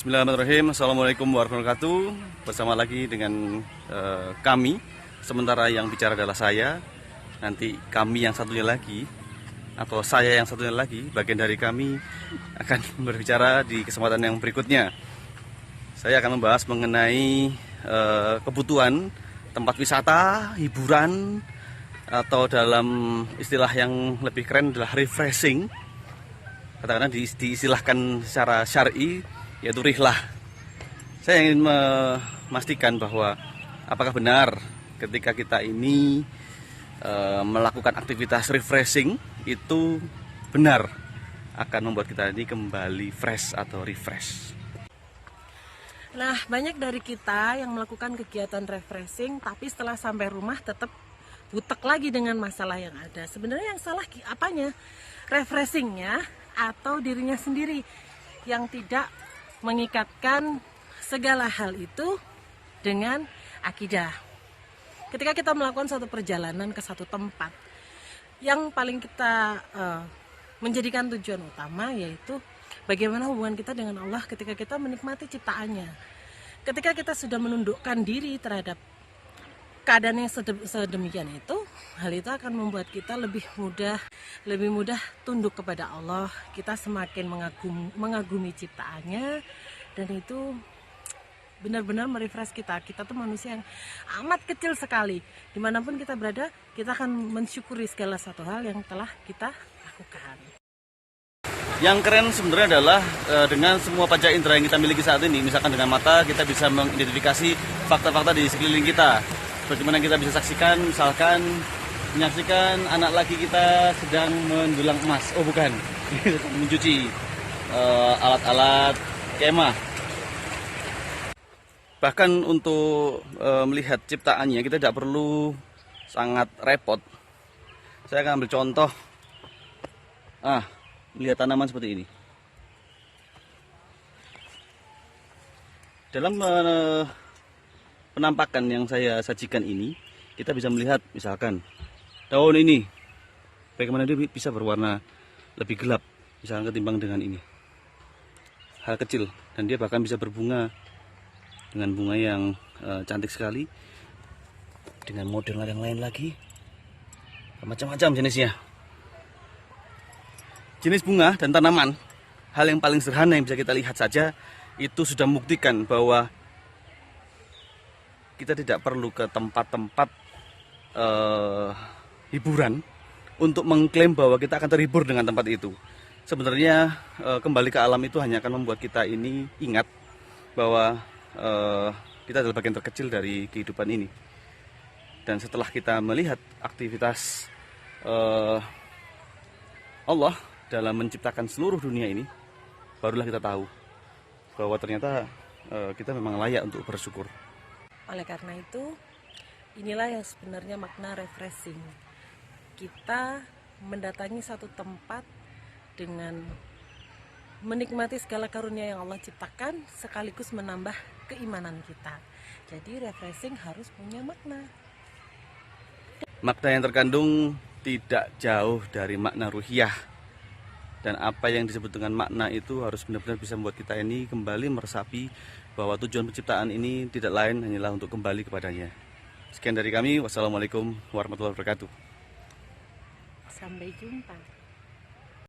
Bismillahirrahmanirrahim. Assalamualaikum warahmatullahi wabarakatuh. Bersama lagi dengan kami. Sementara yang bicara adalah saya. Nanti kami yang satunya lagi, atau saya yang satunya lagi, bagian dari kami akan berbicara di kesempatan yang berikutnya. Saya akan membahas mengenai kebutuhan tempat wisata, hiburan, atau dalam istilah yang lebih keren adalah refreshing. Katakanlah diistilahkan secara syar'i, yaitu rihlah. Saya ingin memastikan bahwa apakah benar ketika kita ini melakukan aktivitas refreshing itu benar akan membuat kita ini kembali fresh atau refresh. Nah, banyak dari kita yang melakukan kegiatan refreshing, tapi setelah sampai rumah tetap butek lagi dengan masalah yang ada. Sebenarnya yang salah apanya? Refreshingnya atau dirinya sendiri yang tidak mengikatkan segala hal itu dengan akidah. Ketika kita melakukan suatu perjalanan ke satu tempat, yang paling kita menjadikan tujuan utama yaitu bagaimana hubungan kita dengan Allah ketika kita menikmati ciptaannya. Ketika kita sudah menundukkan diri terhadap keadaan yang sedemikian itu, hal itu akan membuat kita lebih mudah tunduk kepada Allah. Kita semakin mengagumi ciptaannya, dan itu benar-benar merefresh kita. Kita tuh manusia yang amat kecil sekali. Dimanapun kita berada, kita akan mensyukuri segala satu hal yang telah kita lakukan. Yang keren sebenarnya adalah dengan semua panca indera yang kita miliki saat ini, misalkan dengan mata kita bisa mengidentifikasi fakta-fakta di sekeliling kita. Bagaimana kita bisa saksikan, misalkan menyaksikan anak laki kita sedang mendulang emas. Oh bukan, mencuci alat-alat kemah. Bahkan untuk melihat ciptaannya kita tidak perlu sangat repot. Saya akan ambil contoh. Lihat tanaman seperti ini. Dalam penampakan yang saya sajikan ini, kita bisa melihat misalkan daun ini, bagaimana dia bisa berwarna lebih gelap, misalkan ketimbang dengan ini. Hal kecil, dan dia bahkan bisa berbunga dengan bunga yang cantik sekali, dengan model yang lain lagi, macam-macam jenisnya. Jenis bunga dan tanaman, hal yang paling sederhana yang bisa kita lihat saja, itu sudah membuktikan bahwa kita tidak perlu ke tempat-tempat hiburan untuk mengklaim bahwa kita akan terhibur dengan tempat itu. Sebenarnya kembali ke alam itu hanya akan membuat kita ini ingat bahwa kita adalah bagian terkecil dari kehidupan ini. Dan setelah kita melihat aktivitas Allah dalam menciptakan seluruh dunia ini, barulah kita tahu bahwa ternyata kita memang layak untuk bersyukur. Oleh karena itu, inilah yang sebenarnya makna refreshing. Kita mendatangi satu tempat dengan menikmati segala karunia yang Allah ciptakan, sekaligus menambah keimanan kita. Jadi refreshing harus punya makna. Makna yang terkandung tidak jauh dari makna ruhiyah. Dan apa yang disebut dengan makna itu harus benar-benar bisa membuat kita ini kembali meresapi bahwa tujuan penciptaan ini tidak lain hanyalah untuk kembali kepadanya. Sekian dari kami. Wassalamualaikum warahmatullahi wabarakatuh. Sampai jumpa.